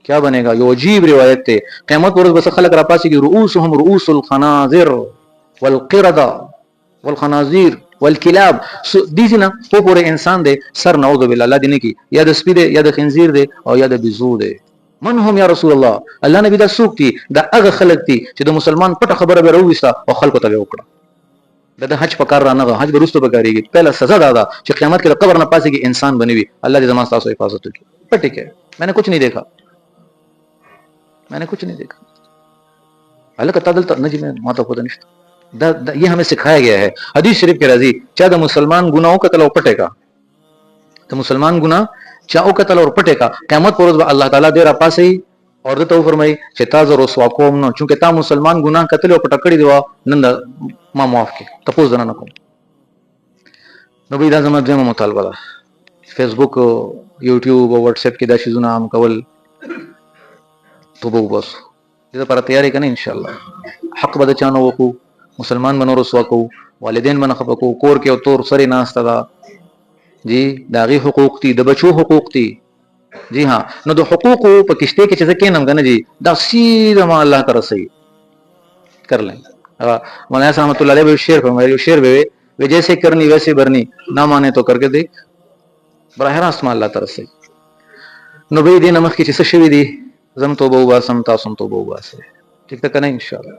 کیا بنے گا؟ یو عجیب روایت تے قیامت پر بس خلق را پاسی کی رؤوسهم رؤوس الخنازر والقردہ والخنازیر والکلاب. دیسی نا وہ پورے انسان دے سر نعوذ باللہ اللہ دینے کی یا د سپی دے یا د خنزیر دے او یا د بزو دے. من هم یا رسول الله؟ الله نبی دا سوق تي دا هغه خلق تي چې د مسلمان پټه خبره به راويستا او خلکو ته وکړه. د حج پکار را نه حج برستو بکاریږي. پہلا سزا دا چې قیامت کې قبر نه پاسي کې انسان بنوي. الله دې زما تاسو حفاظت وکړي. پټه کې میں نے کچھ نہیں دیکھا، میں نے کچھ نہیں دیکھا. اللہ کا تعدل نجی میں ماتا خود نشتا. یہ ہمیں سکھایا گیا ہے. حدیث شریف کے راضی چاہے مسلمان گناہوں کا تلو پٹے کا تو مسلمان گناہ چاہو کا تلو پٹے کا قیامت پر اللہ تعالیٰ دے رہا پاس ہی اور دے تو فرمائی چتا ز رسوا کوم نو چونکہ تا مسلمان گناہ کا تلو پٹکڑی دیوا نند ما معاف کی تپوز دنا نکو. نبی دا زما دیم مطالبہ دا فیس بک یوٹیوب اور واٹس ایپ کی دا شیزونا عام کول تو بو بس یہ پر تیاری کریں انشاءاللہ. حق بد چانو وکو مسلمان بنو رسوا کو والدین بن خفقو کور کے طور سری ناستا دا جی داغي حقوق تي د بچو حقوق تي. جی ہاں نو د حقوق په کشته کې چې ځکه نم غنه جی دا سیده ما الله کا رسي کر لیں. مولانا رحمۃ اللہ علیہ شعر فرمائے شعر وہ جیسے کرنی ویسے برنی نہ مانے تو کر کے دے براہ راست ما الله ترسي. نو به دې نمخ کې چې څه شوی دي زم توبه وباسم تاسو توبه وباسئ. ٹھیک ده کنه انشاءالله.